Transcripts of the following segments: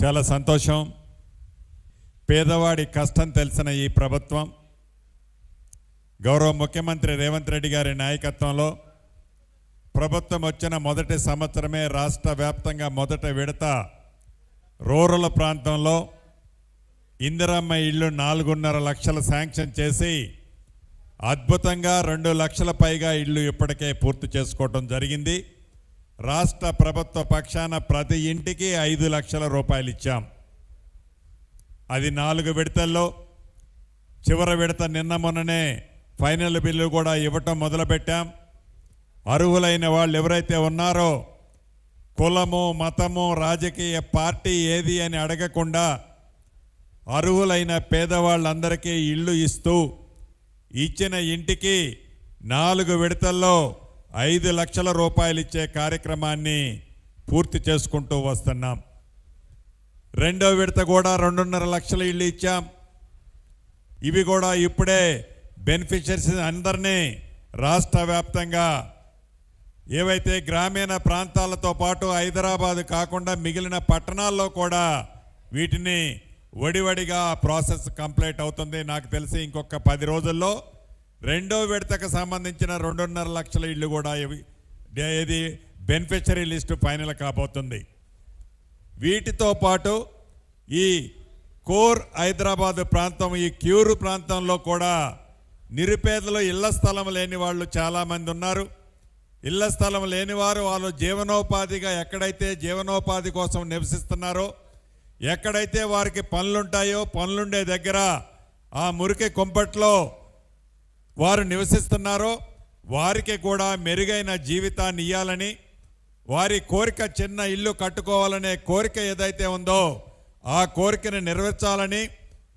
చాలా సంతోషం. పేదవాడి కష్టం తెలిసిన ఈ ప్రభుత్వం గౌరవ ముఖ్యమంత్రి రేవంత్ రెడ్డి గారి నాయకత్వంలో ప్రభుత్వం వచ్చిన మొదటి సంవత్సరమే రాష్ట్ర వ్యాప్తంగా మొదటి విడత రూరల్ ప్రాంతంలో ఇందిరమ్మ ఇళ్ళు 4.5 లక్షలు శాంక్షన్ చేసి అద్భుతంగా 2 లక్షల పైగా ఇళ్ళు ఇప్పటికే పూర్తి చేసుకోవడం జరిగింది. రాష్ట్ర ప్రభుత్వ పక్షాన ప్రతి ఇంటికి 5 లక్షల రూపాయలు ఇచ్చాం. అది 4 విడతల్లో చివరి విడత నిన్న మొన్ననే ఫైనల్ బిల్లు కూడా ఇవ్వటం మొదలుపెట్టాం. అర్హులైన వాళ్ళు ఎవరైతే ఉన్నారో కులము మతము రాజకీయ పార్టీ ఏది అని అడగకుండా అర్హులైన పేదవాళ్ళందరికీ ఇళ్ళు ఇస్తూ ఇచ్చిన ఇంటికి 4 విడతల్లో 5 లక్షల రూపాయలు ఇచ్చే కార్యక్రమాన్ని పూర్తి చేసుకుంటూ వస్తున్నాం. రెండో విడత కూడా 2.5 లక్షల ఇళ్ళు ఇచ్చాం. ఇవి కూడా ఇప్పుడే బెనిఫిషరీస్ అందరినీ రాష్ట్ర వ్యాప్తంగా ఏవైతే గ్రామీణ ప్రాంతాలతో పాటు హైదరాబాద్ కాకుండా మిగిలిన పట్టణాల్లో కూడా వీటిని వడివడిగా ప్రాసెస్ కంప్లీట్ అవుతుంది. నాకు తెలిసి ఇంకొక 10 రోజుల్లో రెండో విడతకు సంబంధించిన 2.5 లక్షల ఇళ్ళు కూడా ఇది బెనిఫిషరీ లిస్టు ఫైనల్ కాబోతుంది. వీటితో పాటు ఈ కోర్ హైదరాబాద్ ప్రాంతం ఈ క్యూరు ప్రాంతంలో కూడా నిరుపేదలు ఇళ్ల స్థలం లేని వాళ్ళు చాలామంది ఉన్నారు. ఇళ్ల స్థలం లేని వారు వాళ్ళు జీవనోపాధిగా ఎక్కడైతే జీవనోపాధి కోసం నివసిస్తున్నారో ఎక్కడైతే వారికి పనులుంటాయో పనులుండే దగ్గర ఆ మురికి కుంపట్లో వారు నివసిస్తున్నారో వారికి కూడా మెరుగైన జీవితాన్ని ఇవ్వాలని వారి కోరిక చిన్న ఇల్లు కట్టుకోవాలనే కోరిక ఏదైతే ఉందో ఆ కోరికను నెరవేర్చాలని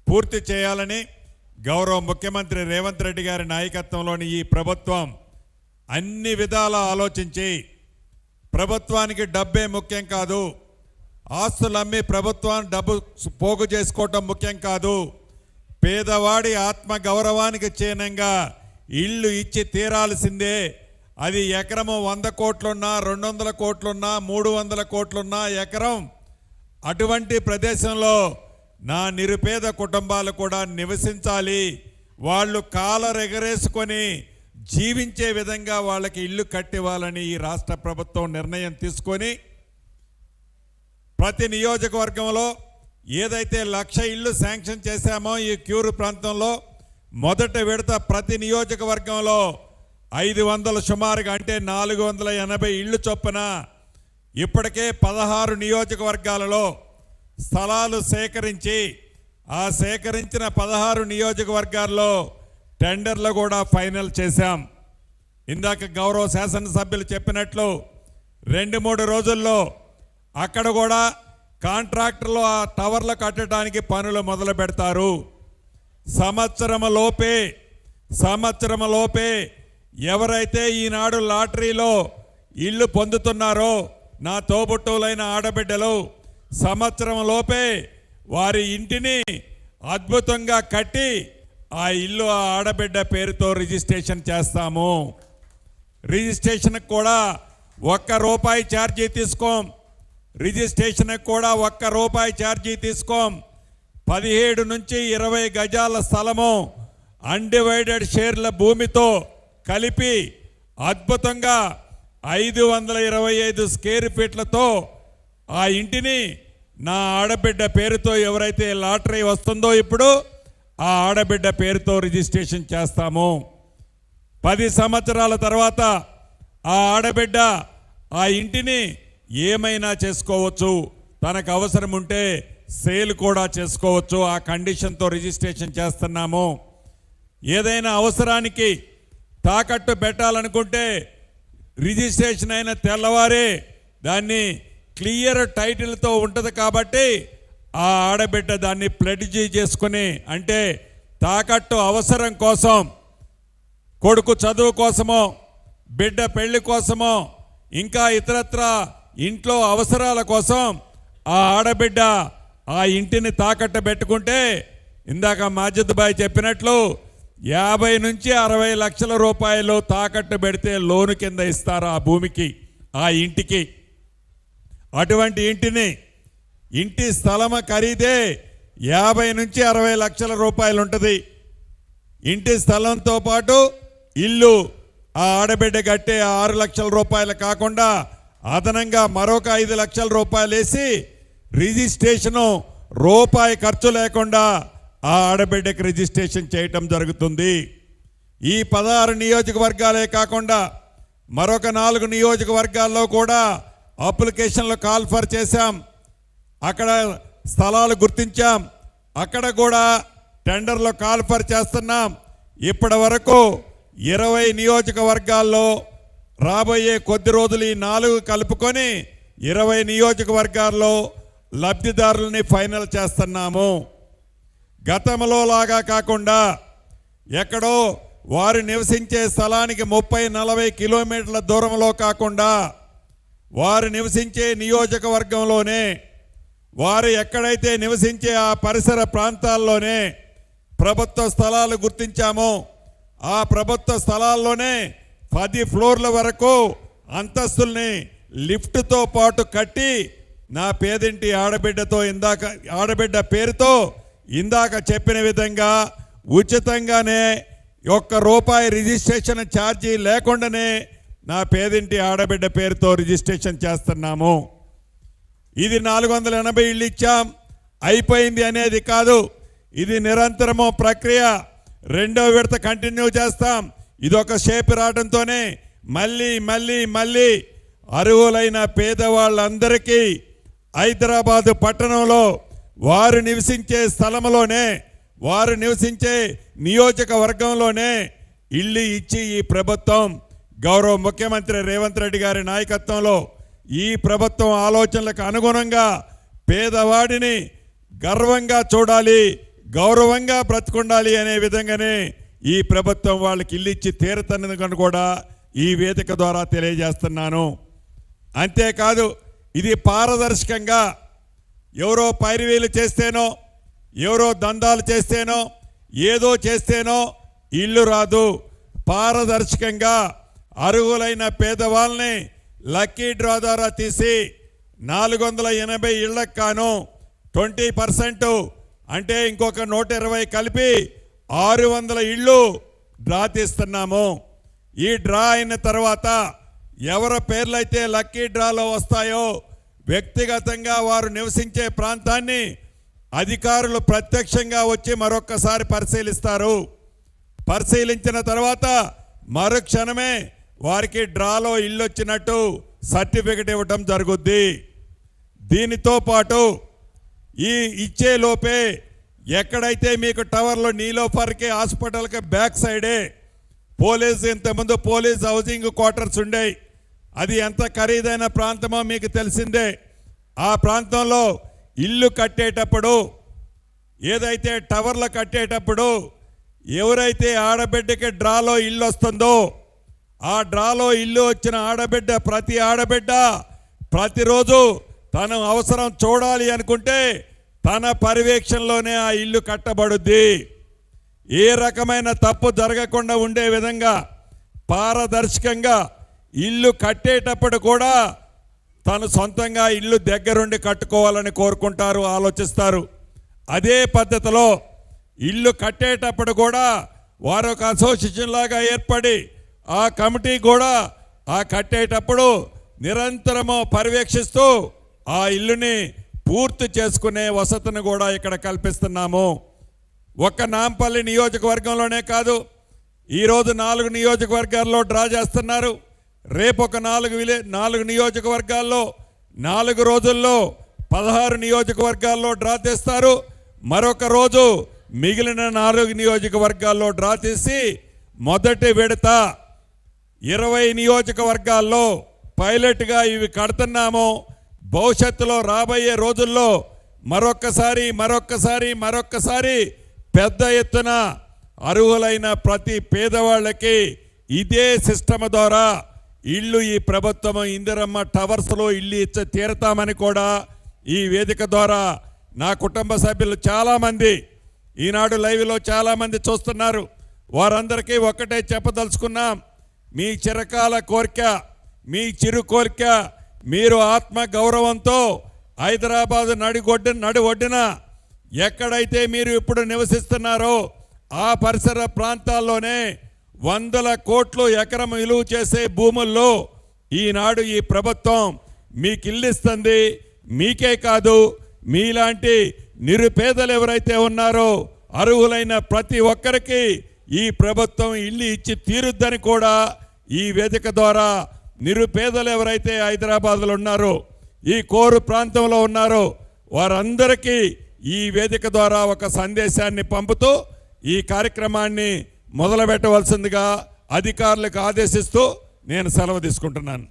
పూర్తి చేయాలని గౌరవ ముఖ్యమంత్రి రేవంత్ రెడ్డి గారి నాయకత్వంలోని ఈ ప్రభుత్వం అన్ని విధాలా ఆలోచించి ప్రభుత్వానికి డబ్బే ముఖ్యం కాదు, ఆస్తులు అమ్మి ప్రభుత్వాన్ని డబ్బు పోగు చేసుకోవటం ముఖ్యం కాదు, పేదవాడి ఆత్మ గౌరవానికి చిహ్నంగా ఇళ్ళు ఇచ్చి తీరాల్సిందే. అది ఎకరము 100 కోట్లున్నా 200 కోట్లున్నా 300 కోట్లున్నా ఎకరం అటువంటి ప్రదేశంలో నా నిరుపేద కుటుంబాలు కూడా నివసించాలి. వాళ్ళు కాలరెగరేసుకొని జీవించే విధంగా వాళ్ళకి ఇల్లు కట్టివ్వాలని ఈ రాష్ట్ర ప్రభుత్వం నిర్ణయం తీసుకొని ప్రతి నియోజకవర్గంలో ఏదైతే 1,00,000 ఇళ్ళు శాంక్షన్ చేశామో ఈ క్యూరు ప్రాంతంలో మొదటి విడత ప్రతి నియోజకవర్గంలో 500 సుమారుగా అంటే 480 ఇళ్ళు చొప్పున ఇప్పటికే 16 నియోజకవర్గాలలో స్థలాలు సేకరించి ఆ సేకరించిన 16 నియోజకవర్గాల్లో టెండర్లు కూడా ఫైనల్ చేశాం. ఇందాక గౌరవ శాసనసభ్యులు చెప్పినట్లు 2-3 రోజుల్లో అక్కడ కూడా కాంట్రాక్టర్లు ఆ టవర్లు కట్టడానికి పనులు మొదలు పెడతారు. సంవత్సరం లోపే ఎవరైతే ఈనాడు లాటరీలో ఇల్లు పొందుతున్నారో నా తోబుట్టువులైన ఆడబిడ్డలు సంవత్సరం లోపే వారి ఇంటిని అద్భుతంగా కట్టి ఆ ఇల్లు ఆ ఆడబిడ్డ పేరుతో రిజిస్ట్రేషన్ చేస్తాము. రిజిస్ట్రేషన్కి కూడా ₹1 ఛార్జీ తీసుకోం. రిజిస్ట్రేషన్కి కూడా ₹1 ఛార్జీ తీసుకోం. 17 నుంచి 20 గజాల స్థలము అన్డివైడెడ్ షేర్ల భూమితో కలిపి అద్భుతంగా 525 స్క్వేర్ ఫీట్లతో ఆ ఇంటిని నా ఆడబిడ్డ పేరుతో ఎవరైతే లాటరీ వస్తుందో ఇప్పుడు ఆ ఆడబిడ్డ పేరుతో రిజిస్ట్రేషన్ చేస్తాము. 10 సంవత్సరాల తర్వాత ఆ ఆడబిడ్డ ఆ ఇంటిని ఏమైనా చేసుకోవచ్చు, తనకు అవసరం ఉంటే సేల్ కూడా చేసుకోవచ్చు. ఆ కండిషన్తో రిజిస్ట్రేషన్ చేస్తున్నాము. ఏదైనా అవసరానికి తాకట్టు పెట్టాలనుకుంటే రిజిస్ట్రేషన్ అయిన తెల్లవారే దాన్ని క్లియర్ టైటిల్తో ఉంటుంది కాబట్టి ఆ ఆడబిడ్డ దాన్ని ప్లెడ్జ్ చేసుకుని అంటే తాకట్టు అవసరం కోసం కొడుకు చదువు కోసమో బిడ్డ పెళ్లి కోసమో ఇంకా ఇతరత్ర ఇంట్లో అవసరాల కోసం ఆ ఆడబిడ్డ ఆ ఇంటిని తాకట్టు పెట్టుకుంటే ఇందాక మాజిద్ భాయ్ చెప్పినట్లు 50 నుంచి 60 లక్షల రూపాయలు తాకట్టు పెడితే లోను కింద ఇస్తారు ఆ భూమికి ఆ ఇంటికి. అటువంటి ఇంటిని ఇంటి స్థలం ఖరీదే 50 నుంచి 60 లక్షల రూపాయలు ఉంటుంది. ఇంటి స్థలంతో పాటు ఇల్లు ఆ ఆడబిడ్డ కట్టే 6 లక్షల రూపాయలు కాకుండా అదనంగా మరొక 5 లక్షల రూపాయలు వేసి రిజిస్ట్రేషను రూపాయి ఖర్చు లేకుండా ఆ ఆడబిడ్డకి రిజిస్ట్రేషన్ చేయటం జరుగుతుంది. ఈ 16 నియోజకవర్గాలే కాకుండా మరొక 4 నియోజకవర్గాల్లో కూడా అప్లికేషన్లు కాల్ఫర్ చేశాం. అక్కడ స్థలాలు గుర్తించాం. అక్కడ కూడా టెండర్లు కాల్ఫర్ చేస్తున్నాం. ఇప్పటి వరకు 20 నియోజకవర్గాల్లో రాబోయే కొద్ది రోజులు ఈ 4 కలుపుకొని 20 నియోజకవర్గాల్లో లబ్ధిదారులని ఫైనల్ చేస్తున్నాము. గతంలో లాగా కాకుండా ఎక్కడో వారు నివసించే స్థలానికి 30-40 కిలోమీటర్ల దూరంలో కాకుండా వారు నివసించే నియోజకవర్గంలోనే, వారు ఎక్కడైతే నివసించే ఆ పరిసర ప్రాంతాల్లోనే ప్రభుత్వ స్థలాలు గుర్తించామో ఆ ప్రభుత్వ స్థలాల్లోనే 10 ఫ్లోర్ల వరకు అంతస్తుల్ని లిఫ్ట్తో పాటు కట్టి నా పేదింటి ఆడబిడ్డ పేరుతో ఇందాక చెప్పిన విధంగా ఉచితంగానే ₹1 రిజిస్ట్రేషన్ ఛార్జీ లేకుండానే నా పేదింటి ఆడబిడ్డ పేరుతో రిజిస్ట్రేషన్ చేస్తున్నాము. ఇది 480 ఇళ్ళు ఇచ్చాం, అయిపోయింది అనేది కాదు. ఇది నిరంతరము ప్రక్రియ. 2వ విడత కంటిన్యూ చేస్తాం. ఇదొక షేప్ రావడంతోనే మళ్ళీ అర్హులైన పేదవాళ్ళందరికీ హైదరాబాదు పట్టణంలో వారు నివసించే స్థలంలోనే, వారు నివసించే నియోజకవర్గంలోనే ఇల్లు ఇచ్చి ఈ ప్రభుత్వం గౌరవ ముఖ్యమంత్రి రేవంత్ రెడ్డి గారి నాయకత్వంలో ఈ ప్రభుత్వం ఆలోచనలకు అనుగుణంగా పేదవాడిని గర్వంగా చూడాలి, గౌరవంగా బ్రతుకుండాలి అనే విధంగానే ఈ ప్రభుత్వం వాళ్ళకి ఇల్లు ఇచ్చి తీరుతున్నదని కూడా ఈ వేదిక ద్వారా తెలియజేస్తున్నాను. అంతేకాదు ఇది పారదర్శకంగా ఎవరో పైరువీలు చేస్తేనో, ఎవరో దందాలు చేస్తేనో, ఏదో చేస్తేనో ఇల్లు రాదు. పారదర్శకంగా అర్హులైన పేదవాళ్ళని లక్కీ డ్రా ద్వారా తీసి 480 ఇళ్లకు కాను 20% అంటే ఇంకొక 120 కలిపి 600 ఇళ్ళు డ్రా తీస్తున్నాము. ఈ డ్రా అయిన తర్వాత ఎవరి పేర్లైతే లక్కీ డ్రాలో వస్తాయో వ్యక్తిగతంగా వారు నివసించే ప్రాంతాన్ని అధికారులు ప్రత్యక్షంగా వచ్చి మరొక్కసారి పరిశీలిస్తారు. పరిశీలించిన తర్వాత మరుక్షణమే వారికి డ్రాలో ఇల్లు వచ్చినట్టు సర్టిఫికెట్ ఇవ్వటం జరుగుద్ది. దీనితో పాటు ఈ ఇచ్చే లోపే ఎక్కడైతే మీకు టవర్లో నీలోఫర్కి హాస్పిటల్కి బ్యాక్ సైడే ఇంతకుముందు పోలీస్ హౌసింగ్ క్వార్టర్స్ ఉండేవి. అది ఎంత ఖరీదైన ప్రాంతమో మీకు తెలిసిందే. ఆ ప్రాంతంలో ఇల్లు కట్టేటప్పుడు, ఏదైతే టవర్లు కట్టేటప్పుడు ఎవరైతే ఆడబిడ్డకి డ్రాలో ఇల్లు వస్తుందో ఆ డ్రాలో ఇల్లు వచ్చిన ప్రతి ఆడబిడ్డ ప్రతిరోజు తను అవసరం చూడాలి అనుకుంటే తన పర్యవేక్షణలోనే ఆ ఇల్లు కట్టబడుద్ది. ఏ రకమైన తప్పు జరగకుండా ఉండే విధంగా పారదర్శకంగా ఇల్లు కట్టేటప్పుడు కూడా తను సొంతంగా ఇల్లు దగ్గరుండి కట్టుకోవాలని కోరుకుంటారు, ఆలోచిస్తారు. అదే పద్ధతిలో ఇల్లు కట్టేటప్పుడు కూడా వారు ఒక అసోసియేషన్ లాగా ఏర్పడి ఆ కమిటీ కూడా ఆ కట్టేటప్పుడు నిరంతరము పర్యవేక్షిస్తూ ఆ ఇల్లుని పూర్తి చేసుకునే వసతిని కూడా ఇక్కడ కల్పిస్తున్నాము. ఒక్క నాంపల్లి నియోజకవర్గంలోనే కాదు, ఈరోజు 4 నియోజకవర్గాల్లో డ్రా చేస్తున్నారు. రేపు ఒక 4 నియోజకవర్గాల్లో 4 రోజుల్లో 16 నియోజకవర్గాల్లో డ్రా తీస్తారు. మరొక రోజు మిగిలిన 4 నియోజకవర్గాల్లో డ్రా తీసి మొదటి విడత 20 నియోజకవర్గాల్లో పైలట్గా ఇవి కడుతున్నాము. భవిష్యత్తులో రాబోయే రోజుల్లో మరొక్కసారి పెద్ద ఎత్తున అర్హులైన ప్రతి పేదవాళ్ళకి ఇదే సిస్టమ్ ద్వారా ఇల్లు ఈ ప్రభుత్వం ఇందిరమ్మ టవర్స్లో ఇల్లు ఇచ్చి తీరతామని కూడా ఈ వేదిక ద్వారా నా కుటుంబ సభ్యులు చాలామంది ఈనాడు లైవ్లో చాలామంది చూస్తున్నారు. వారందరికీ ఒక్కటే చెప్పదలుచుకున్నాం. మీ చిరకాల కోరిక, మీ చిరు కోరిక, మీరు ఆత్మ గౌరవంతో హైదరాబాదు నడి ఒడ్డున ఎక్కడైతే మీరు ఇప్పుడు నివసిస్తున్నారో ఆ పరిసర ప్రాంతాల్లోనే 100 కోట్లు ఎకరం విలువ చేసే భూముల్లో ఈనాడు ఈ ప్రభుత్వం మీకు ఇల్లు ఇస్తుంది. మీకే కాదు, మీలాంటి నిరుపేదలు ఎవరైతే ఉన్నారో అర్హులైన ప్రతి ఒక్కరికి ఈ ప్రభుత్వం ఇల్లు ఇచ్చి తీరుద్దని కూడా ఈ వేదిక ద్వారా నిరుపేదలు ఎవరైతే హైదరాబాద్లో ఉన్నారో, ఈ కోరు ప్రాంతంలో ఉన్నారో వారందరికీ ఈ వేదిక ద్వారా ఒక సందేశాన్ని పంపుతూ ఈ కార్యక్రమాన్ని మొదలుపెట్టవలసిందిగా అధికారులకు ఆదేశిస్తూ నేను సెలవు తీసుకుంటున్నాను.